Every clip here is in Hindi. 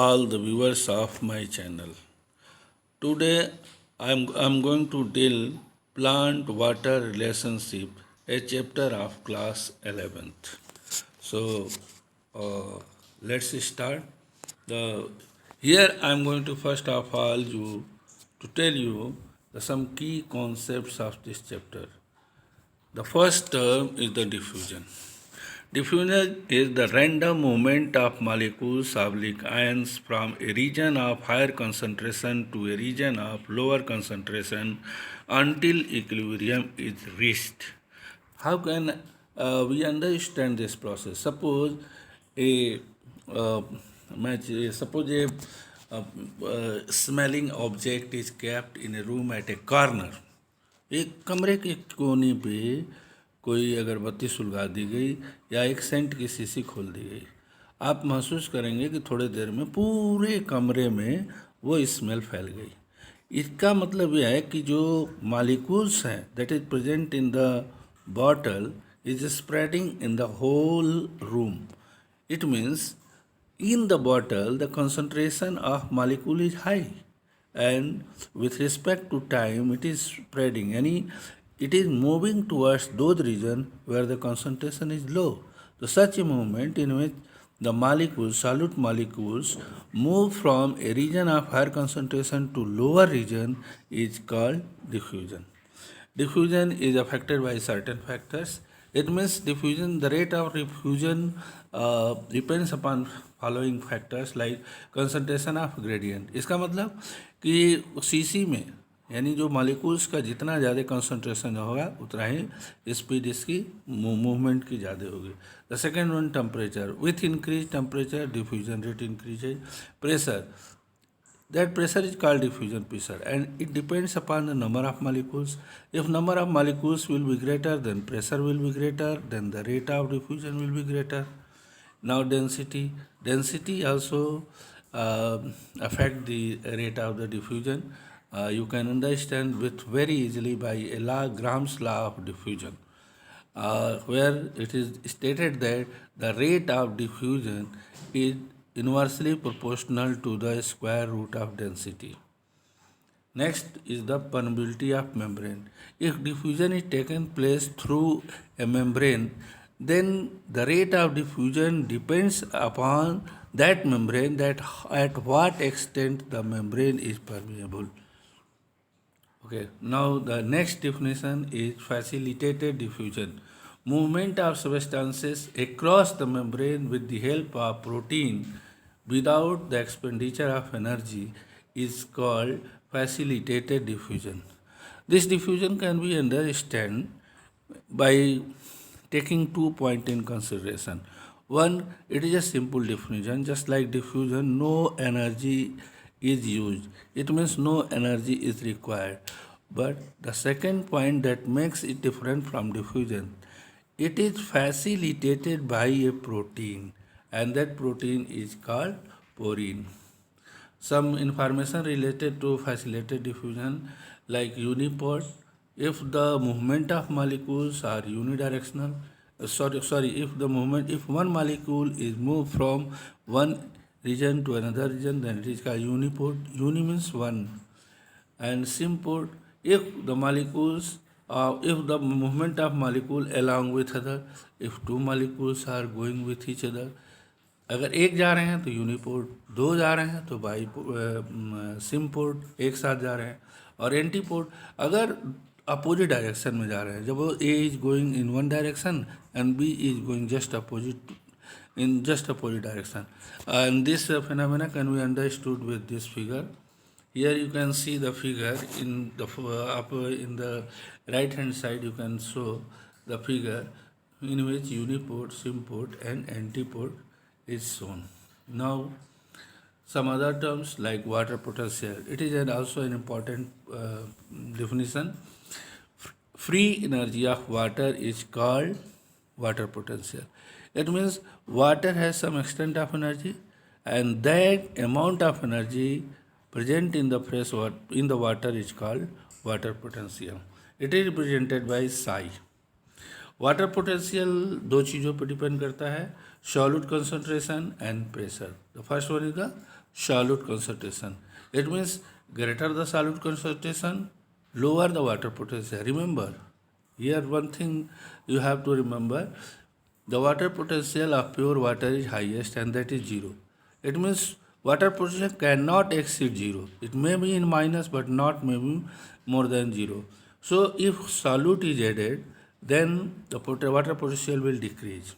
all the viewers of my channel. Today I'm going to tell plant water relationship, a chapter of class 11th. So let's start. The Here I'm going to first of all to tell you some key concepts of this chapter. The first term is the diffusion. Diffusion is the random movement of molecules of ions from a region of higher concentration to a region of lower concentration until equilibrium is reached. How can we understand this process? A uh, suppose a smelling object is kept in a room at a corner. एक कमरे के कोने पे कोई अगरबत्ती सुलगा दी गई या एक सेंट की शीशी खोल दी गई, आप महसूस करेंगे कि थोड़ी देर में पूरे कमरे में वो स्मेल फैल गई। इसका मतलब यह है कि जो मालिक्यूल्स हैं that is present in the bottle is spreading in the whole room. It means in the bottle the concentration of molecule is high, and with respect to time it is spreading, and it is moving towards those regions where the concentration is low. So such a movement in which the molecules, solute molecules, move from a region of higher concentration to lower region is called diffusion. Diffusion is affected by certain factors. It means diffusion, the rate of diffusion depends upon following factors like concentration of gradient. इसका मतलब कि सीसी में यानी जो मॉलिक्यूल्स का जितना ज़्यादा कंसंट्रेशन होगा उतना ही स्पीड इसकी मूवमेंट की ज़्यादा होगी। The second one temperature, with increase temperature diffusion rate increases. Pressure, that pressure is called diffusion pressure, and it depends upon the number of molecules. If number of molecules will be greater, then pressure will be greater, then the rate of diffusion will be greater. Now density also affect the rate of the diffusion. You can understand with very easily by a law, Graham's law of diffusion, where it is stated that the rate of diffusion is inversely proportional to the square root of density. Next is the permeability of membrane. If diffusion is taken place through a membrane, then the rate of diffusion depends upon that membrane, that at what extent the membrane is permeable. Okay, now the next definition is facilitated diffusion. Movement of substances across the membrane with the help of protein without the expenditure of energy is called facilitated diffusion. This diffusion can be understood by taking 2 points in consideration. One, it is a simple diffusion, just like diffusion, no energy is used. It means no energy is required. But the second point that makes it different from diffusion, it is facilitated by a protein, and that protein is called porine. Some information related to facilitated diffusion like uniport, if the movement of molecules are unidirectional, if one molecule is moved from one region to another region, then it is called uniport. Uni means one, and symport, if the movement of molecule along with other, if two molecules are going with each other, अगर एक जा रहे हैं तो यूनिपोर्ट, दो जा रहे हैं तो सिमपोर्ट, एक साथ जा रहे हैं। और एंटीपोर्ट, अगर अपोजिट डायरेक्शन में जा रहे हैं, जब वो A is going in one direction and B is going just opposite direction, and this phenomena can be understood with this figure. Here you can see the figure in the in the right hand side. You can show the figure in which uniport, symport, and antiport is shown. Now, some other terms like water potential. It is also an important definition. Free energy of water is called water potential. It means water has some extent of energy, and that amount of energy present in the fresh water in the water is called water potential. It is represented by psi. Water potential दो चीज़ों पर डिपेंड करता है, solute concentration and pressure. The first one is the solute concentration. It means greater the solute concentration, lower the water potential. Remember, here one thing you have to remember, the water potential of pure water is highest and that is 0. It means water potential cannot exceed 0. It may be in minus but not maybe more than 0. So if solute is added, then the water potential will decrease.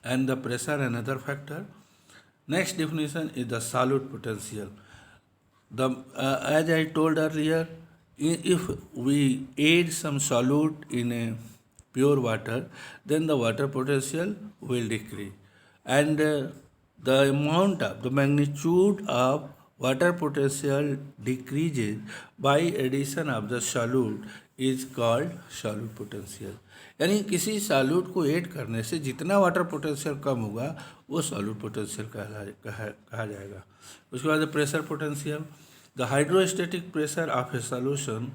And the pressure another factor. Next definition is the solute potential. As I told earlier, if we add some solute in a pure water, then the water potential will decrease. And the magnitude of water potential decreases by addition of the solute is called solute potential. यानी किसी सॉल्यूट को ऐड करने से जितना वाटर पोटेंशियल कम होगा वो सॉल्यूट पोटेंशियल कहा जाएगा. उसके बाद pressure potential. The hydrostatic pressure of A solution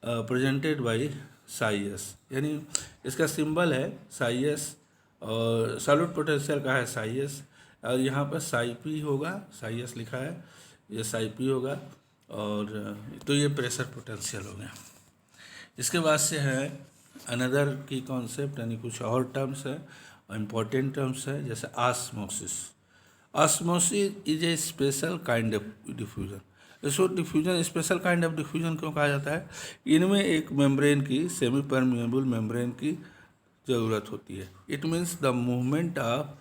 presented by Sai S, यानी इसका सिंबल है साई एस और सॉल्यूट पोटेंशियल का है साई एस और यहाँ पर साई पी होगा, साई एस लिखा है, ये साई पी होगा और तो ये प्रेशर पोटेंशियल हो गया. इसके बाद से है अनदर की कॉन्सेप्ट, यानी कुछ और टर्म्स है, इम्पोर्टेंट टर्म्स है, जैसे osmosis. Osmosis is a special kind of diffusion. इसको diffusion special kind of diffusion क्यों कहा जाता है? इनमें एक मेम्ब्रेन की, सेमी परमिएबल मेम्ब्रेन की ज़रूरत होती है. It means the movement of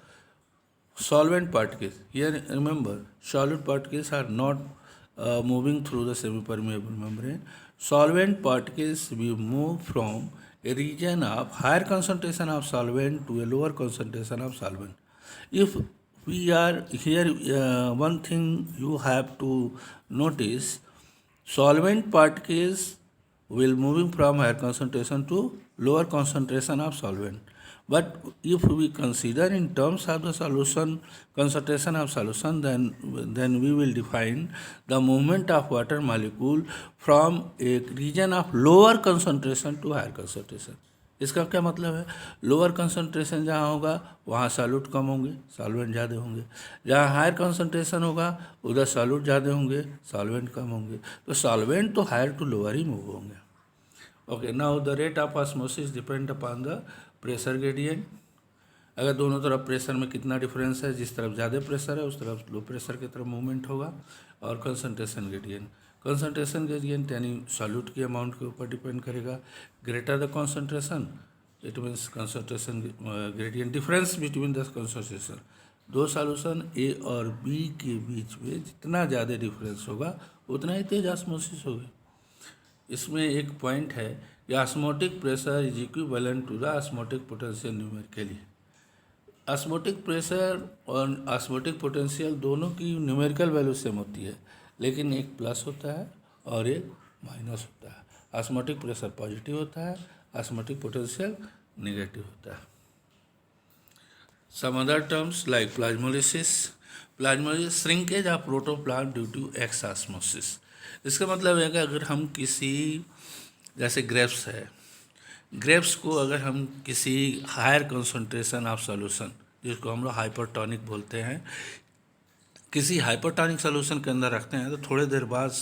solvent particles. Here remember, solid particles are not moving through the semi-permeable membrane. Solvent particles will move from a region of higher concentration of solvent to a lower concentration of solvent. If we are here, one thing you have to notice, solvent particles will moving from higher concentration to lower concentration of solvent. But if we consider in terms of the solution, concentration of solution, then we will define the movement of water molecule from a region of lower concentration to higher concentration. इसका क्या मतलब है? लोअर कंसंट्रेशन जहाँ होगा वहाँ सॉल्यूट कम होंगे, सॉल्वेंट ज़्यादा होंगे. जहाँ हायर कंसंट्रेशन होगा उधर सॉल्यूट ज़्यादा होंगे, सॉल्वेंट कम होंगे. तो सॉल्वेंट तो हायर टू लोअर ही मूव होंगे. Okay, now the rate of osmosis depend upon the pressure gradient. अगर दोनों तरफ प्रेशर में कितना डिफरेंस है, जिस तरफ ज़्यादा प्रेशर है उस तरफ लो प्रेशर की तरफ मूवमेंट होगा. और कंसंट्रेशन ग्रेडियंट, कंसंट्रेशन ग्रेडियंट यानी सॉल्यूट की अमाउंट के ऊपर डिपेंड करेगा. Greater the concentration, it means concentration gradient difference between the concentration. दो सॉल्यूशन ए और बी के बीच में जितना ज़्यादा डिफरेंस होगा उतना ही तेज ऑस्मोसिस होगी. इसमें एक पॉइंट है कि osmotic pressure is equivalent to the osmotic potential numerically. Osmotic pressure और ऑस्मोटिक पोटेंशियल दोनों की न्यूमेरिकल वैल्यू सेम होती है, लेकिन एक प्लस होता है और एक माइनस होता है. ऑस्मोटिक प्रेशर पॉजिटिव होता है, ऑस्मोटिक पोटेंशियल नेगेटिव होता है. Some other terms like plasmolysis. Plasmolysis shrinkage of protoplasm due to exosmosis. इसका मतलब है कि अगर हम किसी, जैसे ग्रेप्स है, ग्रेप्स को अगर हम किसी हायर कंसंट्रेशन ऑफ सॉल्यूशन, जिसको हम लोग हाइपरटोनिक बोलते हैं, किसी हाइपरटोनिक सॉल्यूशन के अंदर रखते हैं तो थोड़ी देर बाद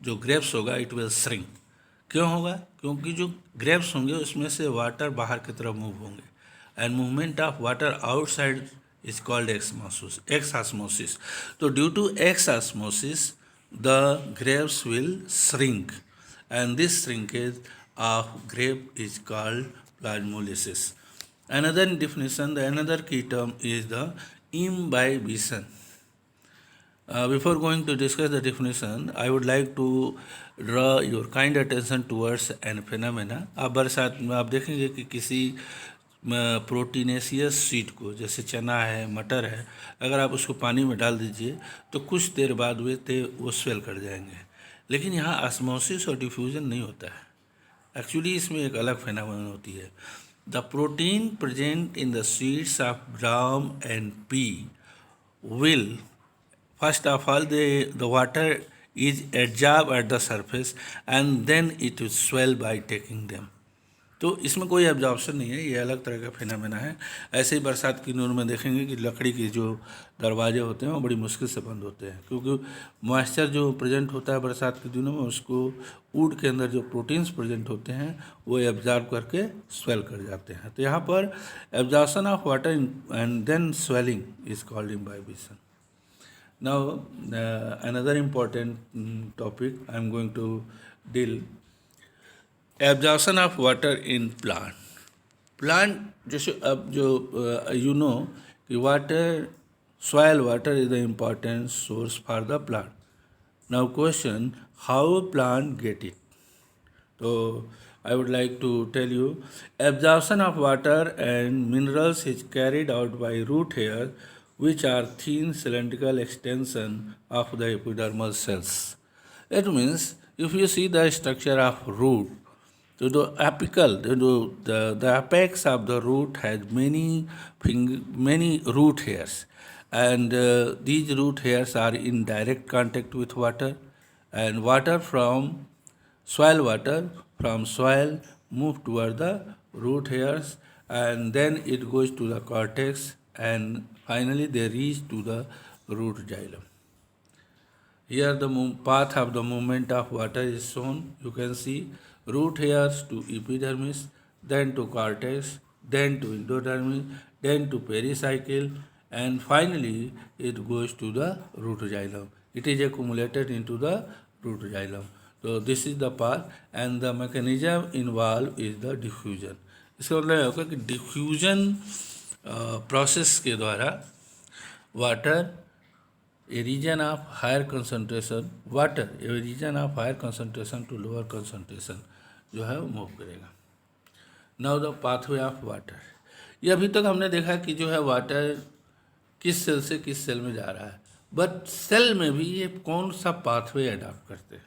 जो ग्रेप्स होगा इट विल श्रिंक. क्यों होगा? क्योंकि जो ग्रेप्स होंगे उसमें से वाटर बाहर की तरफ मूव होंगे and movement of water outside is called exosmosis. तो due to exosmosis the grapes will shrink, and this shrinkage of grape is called plasmolysis. Another definition, the another key term is the imbibition. Before going to discuss the definition, I would like to draw your kind attention towards an phenomena. आप बरसात में आप देखेंगे कि किसी प्रोटीनेशियस सीड को, जैसे चना है, मटर है, अगर आप उसको पानी में डाल दीजिए तो कुछ देर बाद वो स्वेल कर जाएंगे. लेकिन यहाँ ऑस्मोसिस और डिफ्यूजन नहीं होता है. एक्चुअली इसमें एक अलग फेनोमेनन होती है. The protein present in the seeds of gram and pea will first of all the water is absorb at the surface and then it will swell by taking them. तो इसमें कोई एब्जॉर्प्शन नहीं है, ये अलग तरह का फिनोमेना है। ऐसे ही बरसात की नूर में देखेंगे कि लकड़ी की जो दरवाजे होते हैं वो बड़ी मुश्किल से बंद होते हैं, क्योंकि मॉइस्चर जो प्रेजेंट होता है बरसात के दिनों में, उसको वुड के अंदर जो प्रोटीन्स प्रेजेंट होते हैं वो एब्जॉर्ब करके स्वेल कर जाते हैं। तो यहाँ पर absorption of water and then swelling is called imbibition. Now, another important topic I am going to deal, absorption of water in plant. Plant, जैसे अब जो you know कि soil water is the important source for the plant. Now question, how plant get it? So I would like to tell you, absorption of water and minerals is carried out by root hairs, which are thin cylindrical extension of the epidermal cells. That means if you see the structure of root, so the apical, the apex of the root has many root hairs, and these root hairs are in direct contact with water, and water from soil move toward the root hairs, and then it goes to the cortex, and finally they reach to the root xylem. Here the path of the movement of water is shown. You can see root hairs to epidermis, then to cortex, then to endodermis, then to pericycle, and finally it goes to the root xylem. It is accumulated into the root xylem. So this is the path, and the mechanism involved is the diffusion. इसका मतलब यह होगा कि डिफ्यूजन प्रोसेस के द्वारा water a region of higher concentration to lower concentration जो है वो मूव करेगा. Now the pathway of water. ये अभी तक हमने देखा कि जो है वाटर किस सेल से किस सेल में जा रहा है, बट सेल में भी ये कौन सा पाथवे अडॉप्ट करते हैं.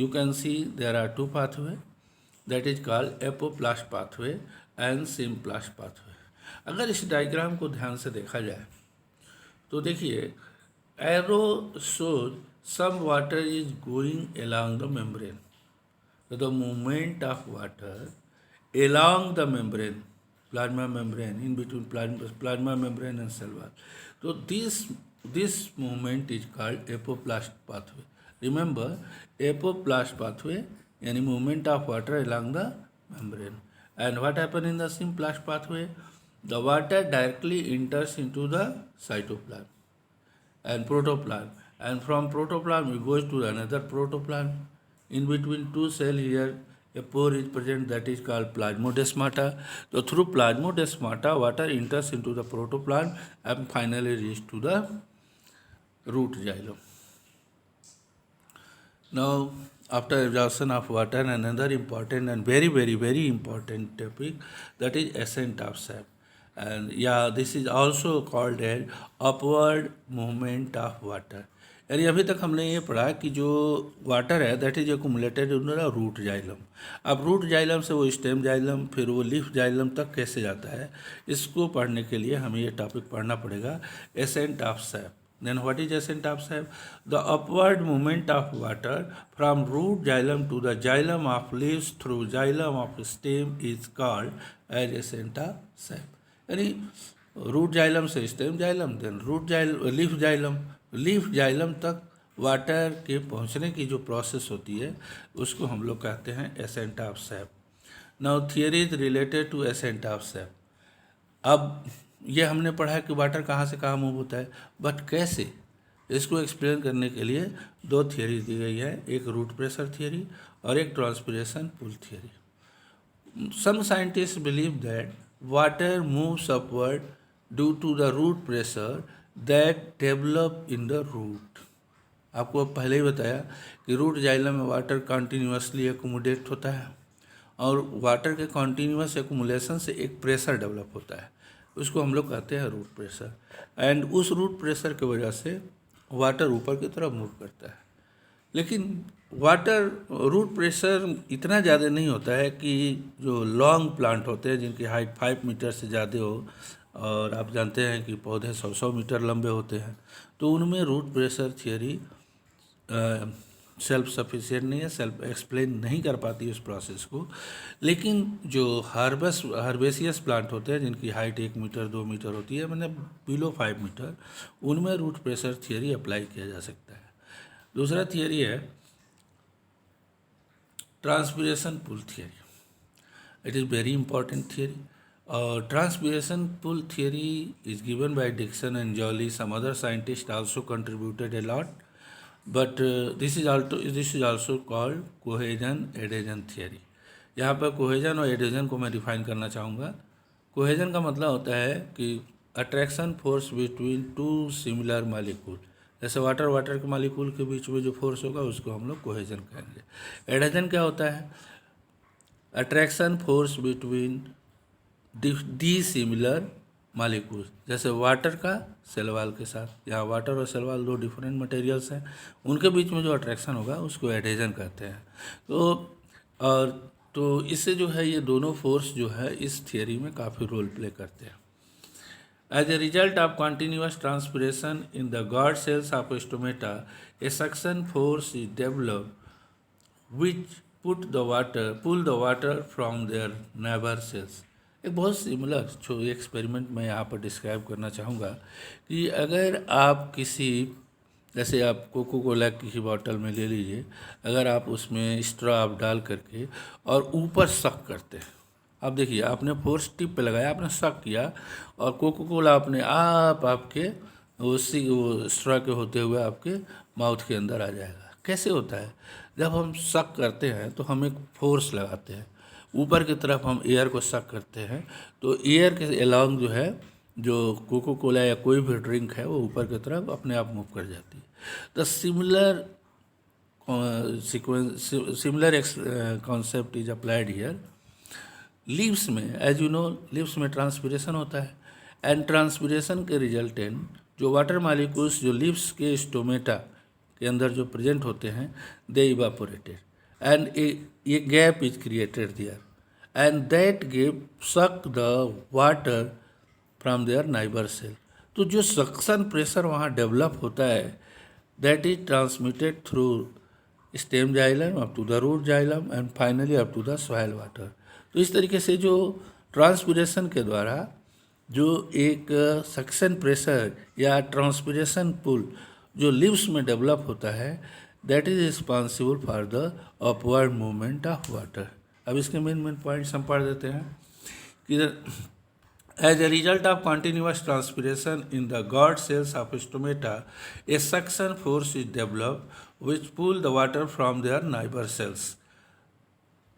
You can see there are two pathway, that is called apoplast pathway and symplast pathway. अगर इस डायग्राम को ध्यान से देखा जाए तो देखिए, arrow shows some water is going along the membrane. So the movement of water along the membrane, plasma membrane, in between plasma membrane and cell wall. So this movement is called apoplast pathway. Remember, apoplast pathway यानी movement of water along the membrane. And what happens in the symplast pathway? The water directly enters into the cytoplasm and protoplasm, and from protoplasm it goes to another protoplasm. In between two cells here a pore is present, that is called plasmodesmata. So through plasmodesmata water enters into the protoplasm and finally reaches to the root xylem. Now after absorption of water, another important and very important topic, that is ascent of sap. And this is also called as upward movement of water. यानी अभी तक हमने ये पढ़ा कि जो वाटर है that is accumulated in the root xylem. अब रूट जाइलम से वो स्टेम जाइलम, फिर वो लीफ जाइलम तक कैसे जाता है, इसको पढ़ने के लिए हमें ये टॉपिक पढ़ना पड़ेगा, accent of SAP. Then what is ascent of sap? The upward movement of water from root xylem to the xylem of leaves through xylem of stem is called as ascent of sap. यानी रूट जाइलम से stem xylem, then leaf xylem तक वाटर के पहुंचने की जो प्रोसेस होती है उसको हम लोग कहते हैं ascent of sap. Now theory is related to ascent of sap. अब ये हमने पढ़ा है कि वाटर कहाँ से कहाँ मूव होता है, बट कैसे, इसको एक्सप्लेन करने के लिए दो थियरी दी गई है, एक रूट प्रेशर थियरी और एक transpiration pull theory. Some scientist believe that water moves upward due to the root pressure that develop in the root. आपको पहले ही बताया कि रूट जाइलम में वाटर कंटिन्यूसली एकोमोडेट होता है और वाटर के कंटिन्यूस एकोमुलेशन से एक प्रेशर डेवलप होता है, उसको हम लोग कहते हैं रूट प्रेशर. एंड उस रूट प्रेशर की वजह से वाटर ऊपर की तरफ मूव करता है. लेकिन वाटर रूट प्रेशर इतना ज़्यादा नहीं होता है कि जो लॉन्ग प्लांट होते हैं जिनकी हाइट 5 मीटर से ज़्यादा हो, और आप जानते हैं कि पौधे 100 मीटर लंबे होते हैं, तो उनमें root pressure theory self sufficient नहीं है, सेल्फ एक्सप्लेन नहीं कर पाती है उस प्रोसेस को। लेकिन जो हर्बेसियस प्लांट होते हैं जिनकी हाइट 1 मीटर 2 मीटर होती है, मतलब बिलो 5 मीटर, उनमें रूट प्रेशर थियरी अप्लाई किया जा सकता है। दूसरा थियरी है transpiration pull theory. It is very important theory. Transpiration pull theory is given by Dixon and Joly. Some other scientists also contributed a lot, but this is also called cohesion adhesion theory. यहाँ पर कोहेजन और एडेजन को मैं डिफाइन करना चाहूँगा। कोहेजन का मतलब होता है कि attraction force between two similar molecule, जैसे वाटर के मालिक्यूल के बीच में जो फोर्स होगा उसको हम लोग कोहेजन कहेंगे। एडेजन क्या होता है? Attraction force between D similar molecule, जैसे वाटर का सेल वॉल के साथ। यहाँ वाटर और सेल वॉल दो डिफरेंट मटेरियल्स हैं, उनके बीच में जो अट्रैक्शन होगा उसको एडेजन कहते हैं। तो इससे जो है ये दोनों फोर्स जो है इस थियरी में काफ़ी रोल प्ले करते हैं। As a result of continuous transpiration in the guard cells of stomata, a suction force is develop which pull the water from their neighbour cells. एक बहुत सिमिलर एक्सपेरिमेंट मैं यहाँ पर डिस्क्राइब करना चाहूँगा कि अगर आप जैसे आप कोको कोला की बॉटल में ले लीजिए, अगर आप उसमें स्ट्रॉ आप डाल करके और ऊपर सक करते हैं, आप देखिए आपने फोर्स टिप पे लगाया, आपने सक किया और कोको कोला अपने आप आपके वो स्ट्रॉ के होते हुए आपके माउथ के अंदर आ जाएगा। कैसे होता है? जब हम सक करते हैं तो हम एक फोर्स लगाते हैं, ऊपर की तरफ हम एयर को सक करते हैं, तो एयर के अलोंग जो है जो कोको कोला या कोई भी ड्रिंक है वो ऊपर की तरफ अपने आप मूव कर जाती है। The similar concept is applied here. Leaves में, एज यू नो, लीव्स में ट्रांसपिरेशन होता है, एंड ट्रांसपिरेशन के रिजल्टेंट जो वाटर मालिक्यूल्स जो लीव्स के स्टोमेटा के अंदर जो प्रेजेंट होते हैं, दे evaporated and a gap is created there, and that gap suck the water from their neighbor cell. तो जो सक्शन प्रेशर वहाँ डेवलप होता है, that is transmitted through stem xylem up to the root xylem and finally up to the soil water. तो इस तरीके से जो ट्रांसपिरेशन के द्वारा जो एक सक्शन प्रेशर या ट्रांसपिरेशन पुल जो लीव्स में डेवलप होता है, that is responsible for the upward movement of water. अब इसके मेन पॉइंट्स हम पढ़ देते हैं कि as a result of continuous transpiration in the guard cells of stomata, a suction force is develop which pull the water from their neighbour cells.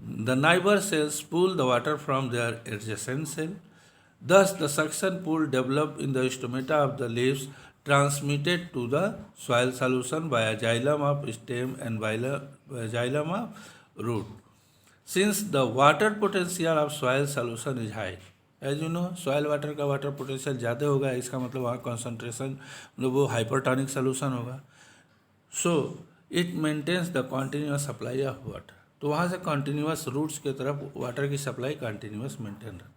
The neighbour cells pull the water from their adjacent cell. Thus, the suction pool developed in the stomata of the leaves transmitted to the soil solution via xylem of stem and xylem of root. Since the water potential of soil solution is high, as you know, soil water का water potential ज़्यादा होगा, इसका मतलब वहाँ concentration मतलब वो hypertonic solution होगा. So, it maintains the continuous supply of water. तो वहाँ से continuous roots के तरफ water की supply continuous maintain रहती है.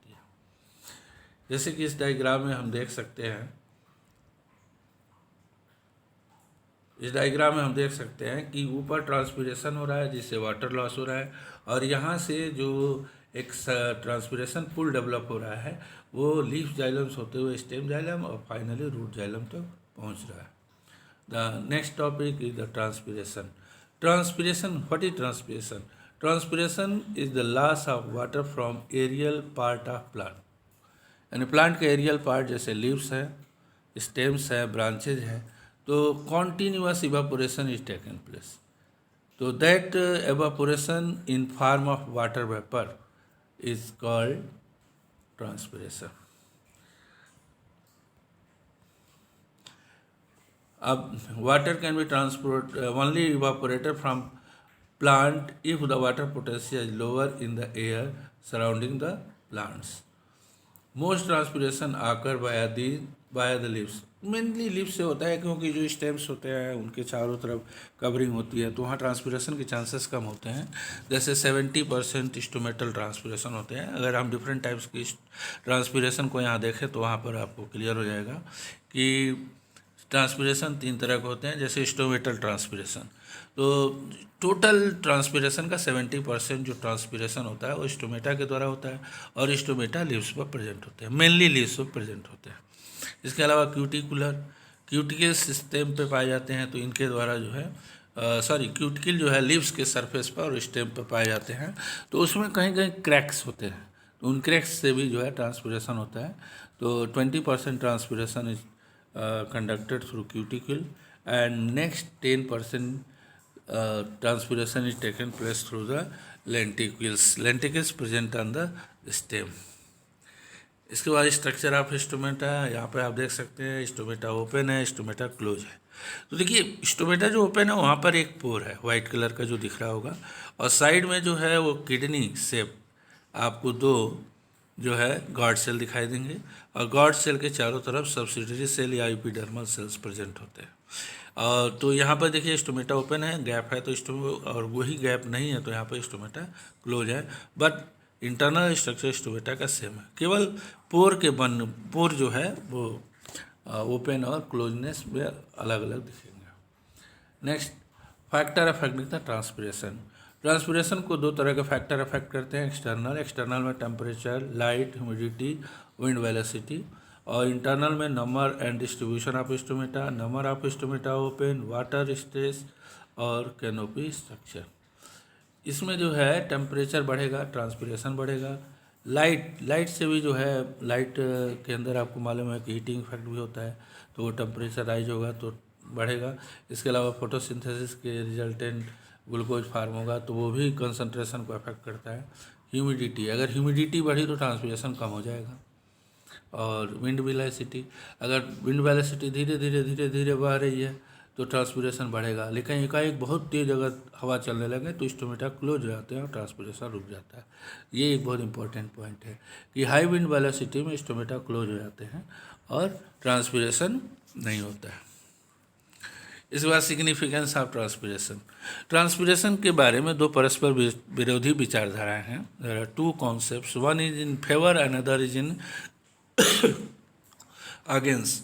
जैसे कि इस डायग्राम में हम देख सकते हैं, कि ऊपर ट्रांसपिरेशन हो रहा है जिससे वाटर लॉस हो रहा है, और यहाँ से जो एक ट्रांसपिरेशन पुल डेवलप हो रहा है वो लीफ जाइलम्स होते हुए स्टेम जाइलम और फाइनली रूट जाइलम तक पहुँच रहा है. The next topic is the transpiration. What is transpiration? Transpiration is the loss of water from aerial part of plant. यानी प्लांट के एरियल पार्ट जैसे लीव्स है, स्टेम्स है, ब्रांचेज है, तो continuous evaporation is taken place. तो that evaporation in form of water vapour is called transpiration. अब water can be transport only evaporated from plant if the water potential is lower in the air surrounding the plants. Most transpiration occur by the leaves. Mainly leaves से होता है क्योंकि जो स्टेम्स होते हैं उनके चारों तरफ कवरिंग होती है, तो वहाँ ट्रांसपिरेशन के चांसेस कम होते हैं. जैसे 70% स्टोमेटल ट्रांसपिरेशन होते हैं. अगर हम डिफरेंट टाइप्स की ट्रांसपिरेशन को यहाँ देखें तो वहाँ पर आपको क्लियर हो जाएगा कि ट्रांसपिरेशन 3 तरह के होते हैं, जैसे स्टोमेटल ट्रांसपिरेशन। तो टोटल ट्रांसपिरेशन का 70% जो ट्रांसपिरेशन होता है वो स्टोमेटा के द्वारा होता है, और स्टोमेटा लीव्स पर प्रेजेंट होते हैं, मेनली लीव्स पर प्रेजेंट होते हैं। इसके अलावा क्यूटिकल सिस्टम पे पाए जाते हैं, तो इनके द्वारा जो है क्यूटिकल जो है लीव्स के सरफेस पर और स्टेम पर पाए जाते हैं, तो उसमें कहीं कहीं क्रैक्स होते हैं, तो उन क्रैक्स से भी जो है ट्रांसपिरेशन होता है। तो 20% transpiration is conducted through cuticle, and next 10% transpiration is taken place through the lenticles present on the stem। इसके बाद स्ट्रक्चर ऑफ स्टोमेटा, यहाँ पे आप देख सकते हैं स्टोमेटा ओपन है, स्टोमेटा क्लोज है। तो देखिए स्टोमेटा जो ओपन है वहाँ पर एक पोर है वाइट कलर का जो दिख रहा होगा, और साइड में जो है वो किडनी शेप आपको 2 जो है गॉड सेल दिखाई देंगे, और गॉड सेल के चारों तरफ सब्सिडरी सेल या एपिडर्मल सेल्स प्रेजेंट होते हैं। और तो यहाँ पर देखिए स्टोमेटा ओपन है, गैप है तो और वही गैप नहीं है तो यहाँ पर स्टोमेटा क्लोज है, बट इंटरनल स्ट्रक्चर स्टोमेटा का सेम है, केवल पोर जो है वो ओपन और क्लोजनेस में अलग अलग दिखेंगे। Next, factor affecting the transpiration. Transpiration को 2 तरह के फैक्टर अफेक्ट करते हैं, एक्सटर्नल में temperature, light, humidity, wind velocity, और इंटरनल में number and distribution of stomata, number of stomata open, water stress और कैनोपी स्ट्रक्चर। इसमें जो है टेम्परेचर बढ़ेगा, ट्रांसपिरेशन बढ़ेगा, लाइट से भी जो है लाइट के अंदर आपको मालूम है कि हीटिंग इफेक्ट भी होता है, तो वो टेम्परेचर राइज होगा तो बढ़ेगा। इसके अलावा फोटोसिंथेसिस के रिजल्टेंट ग्लूकोज फार्म होगा तो वो भी कंसंट्रेशन को अफेक्ट करता है। ह्यूमिडिटी, अगर ह्यूमिडिटी बढ़ी तो ट्रांसपिरेशन कम हो जाएगा। और विंड वेलोसिटी, अगर विंड वेलोसिटी धीरे धीरे बढ़ रही है तो ट्रांसपिरेशन बढ़ेगा, लेकिन एकाएक बहुत तेज़ अगर हवा चलने लगे तो स्टोमेटा क्लोज हो जाते हैं और ट्रांसपिरेशन रुक जाता है। ये एक बहुत इंपॉर्टेंट पॉइंट है कि हाई विंड वेलोसिटी में स्टोमेटा क्लोज हो जाते हैं और ट्रांसपिरेशन नहीं होता है। इसके बाद सिग्निफिकेंस ऑफ ट्रांसपिरेशन के बारे में 2 परस्पर विरोधी विचारधाराएं हैं। There are 2 concepts, one is in favour and other is in against,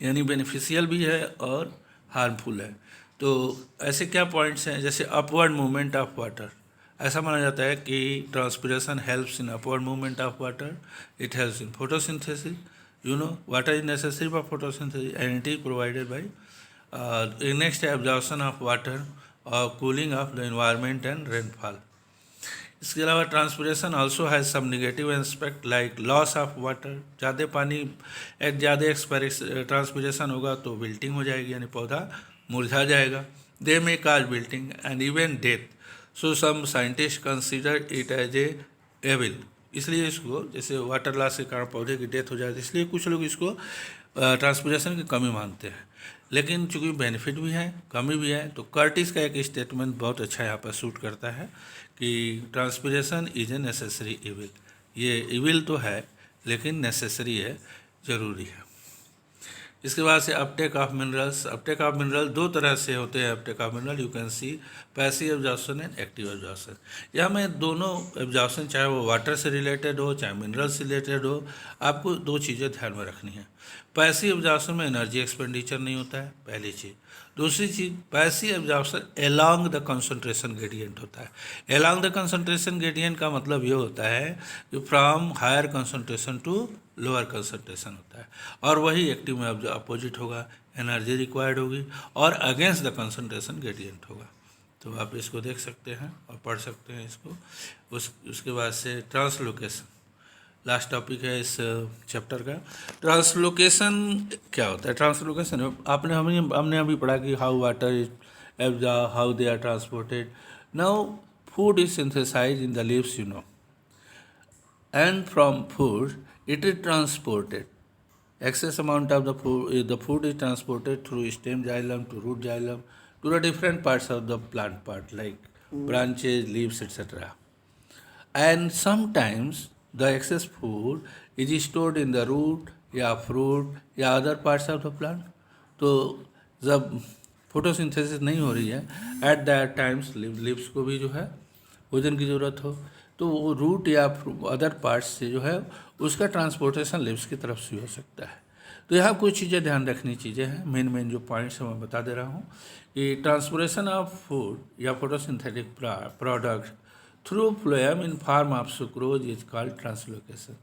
यानी बेनिफिशियल भी है और हार्मफुल है। तो ऐसे क्या पॉइंट्स हैं, जैसे अपवर्ड मूवमेंट ऑफ वाटर, ऐसा माना जाता है कि transpiration helps in upward movement of water, it helps in photosynthesis, water is necessary for photosynthesis and it is provided by next absorption of water और cooling of the environment and rainfall. इसके अलावा transpiration also has some negative aspect like loss of water, ज़्यादा ट्रांसपिरेशन होगा तो विल्टिंग हो जाएगी, यानी पौधा मुरझा जाएगा। They may cause wilting and even death, so some scientist consider it as a evil. इसलिए इसको, जैसे वाटर लॉस के कारण पौधे की डेथ हो जाती है, इसलिए कुछ लोग इसको ट्रांसपिरेशन की कमी मानते हैं, लेकिन चूँकि बेनिफिट भी है कमी भी है, तो कर्टिस का एक स्टेटमेंट बहुत अच्छा यहाँ पर सूट करता है कि transpiration is a necessary evil. ये इविल तो है लेकिन नेसेसरी है, ज़रूरी है। इसके बाद से अपटेक ऑफ मिनरल 2 तरह से होते हैं। Uptake of mineral you can C passive absorption and active absorption. यहाँ में दोनों एब्जॉर्प्शन, चाहे वो वाटर से रिलेटेड हो चाहे मिनरल से रिलेटेड हो, आपको 2 चीज़ें ध्यान में रखनी है। पैसिव एब्जॉर्प्शन में एनर्जी एक्सपेंडिचर नहीं होता है, पहली चीज़। दूसरी चीज़, passive absorption along the concentration gradient होता है। एलॉन्ग द कंसंट्रेशन ग्रेडियंट का मतलब ये होता है कि from higher concentration to lower concentration होता है, और वही एक्टिव में अपोजिट होगा, एनर्जी रिक्वायर्ड होगी और अगेंस्ट द कंसंट्रेशन ग्रेडियंट होगा। तो आप इसको देख सकते हैं और पढ़ सकते हैं इसको। उसके बाद से ट्रांसलोकेशन, लास्ट टॉपिक है इस चैप्टर का। ट्रांसलोकेशन क्या होता है? ट्रांसलोकेशन हमने अभी पढ़ा कि how water is absorb, how they are transported. Now food is synthesised in the leaves, and from food it is transported. Excess amount of the food is transported through stem xylem to root xylem to the different parts of the plant part like branches, leaves, etc. And sometimes the excess food is stored in the root या fruit या other parts of the plant. तो जब फोटोसिंथेसिस नहीं हो रही है एट दैट टाइम्स लीव्स को भी जो है भोजन की ज़रूरत हो, तो वो रूट या अदर पार्ट्स से जो है उसका ट्रांसपोर्टेशन लीव्स की तरफ से हो सकता है। तो यहाँ कुछ चीज़ें ध्यान रखनी चीज़ें हैं, मेन जो पॉइंट्स हैं मैं बता दे रहा हूँ कि ट्रांसपोर्टेशन ऑफ फूड या photosynthetic product through phloem in form of sucrose is called translocation.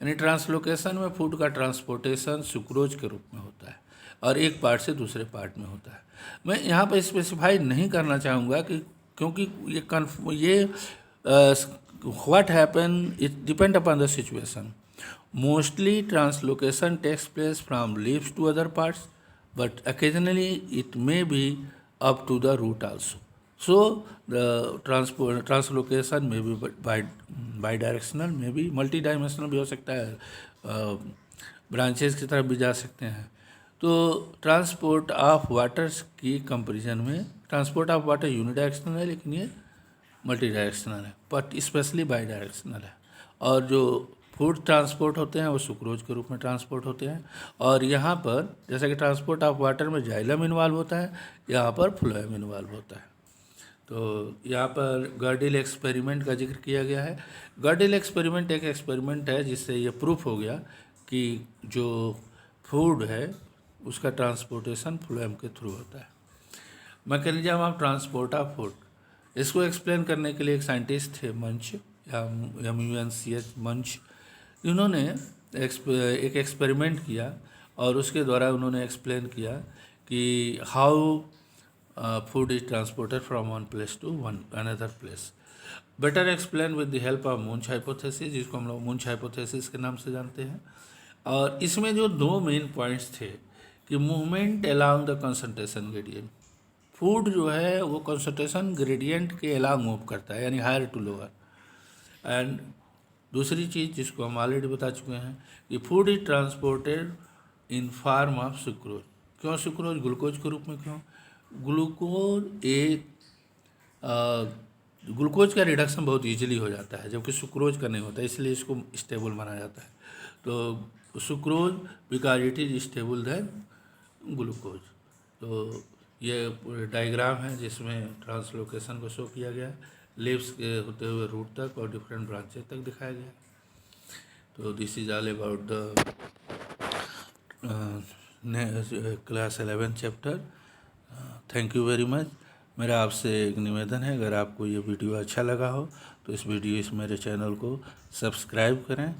यानी ट्रांसलोकेशन में फूड का ट्रांसपोर्टेशन सुक्रोज के रूप में होता है और एक पार्ट से दूसरे पार्ट में होता है। मैं यहाँ पर स्पेसिफाई नहीं करना चाहूँगा कि क्योंकि ये what happen it depend upon the situation. Mostly translocation takes place from leaves to other parts, but occasionally it may be up to the root also. So the translocation may be bidirectional, may be multidimensional भी हो सकता है, ब्रांचेस की तरफ भी जा सकते हैं। तो ट्रांसपोर्ट ऑफ वाटर की कंपेरिजन में ट्रांसपोर्ट ऑफ वाटर यूनिडायरेक्शनल है, लेकिन ये मल्टी डायरेक्शनल है, बट स्पेशली बाई डायरेक्शनल है। और जो फूड ट्रांसपोर्ट होते हैं वो सुक्रोज के रूप में ट्रांसपोर्ट होते हैं। और यहाँ पर जैसा कि ट्रांसपोर्ट ऑफ वाटर में जाइलम इन्वॉल्व होता है, यहाँ पर फ्लोएम इन्वॉल्व होता है। तो यहाँ पर गर्डिल एक्सपेरिमेंट का जिक्र किया गया है। गर्डिल एक्सपेरिमेंट एक एक्सपेरिमेंट है जिससे ये प्रूफ हो गया कि जो फूड है उसका ट्रांसपोर्टेशन फ्लोएम के थ्रू होता है। Mechanism of transport of food, इसको एक्सप्लेन करने के लिए एक साइंटिस्ट थे मंच या MUNCH मंच। इन्होंने एक एक्सपेरिमेंट किया और उसके द्वारा उन्होंने एक्सप्लेन किया कि how food is transported from one place to another place. Better explain with the help of Munch hypothesis, जिसको हम लोग मुंच हाइपोथेसिस के नाम से जानते हैं। और इसमें जो दो मेन पॉइंट्स थे कि movement along the concentration gradient, food जो है वो कंसंट्रेशन ग्रेडियंट के अलोंग मूव करता है, यानी हायर टू लोअर। एंड दूसरी चीज़ जिसको हम ऑलरेडी बता चुके हैं कि food is transported in form of sucrose. क्यों सुक्रोज? ग्लूकोज के रूप में। क्यों? ग्लूकोज का रिडक्शन बहुत इजीली हो जाता है, जबकि सुक्रोज का नहीं होता, इसलिए इसको स्टेबल माना जाता है। तो sucrose because it is stable then glucose. तो ये डायग्राम है जिसमें ट्रांसलोकेशन को शो किया गया है, लीव्स के होते हुए रूट तक और डिफरेंट ब्रांचेस तक दिखाया गया। तो this is all about the class 11 chapter. Thank you very much. मेरा आपसे एक निवेदन है, अगर आपको ये वीडियो अच्छा लगा हो तो इस मेरे चैनल को सब्सक्राइब करें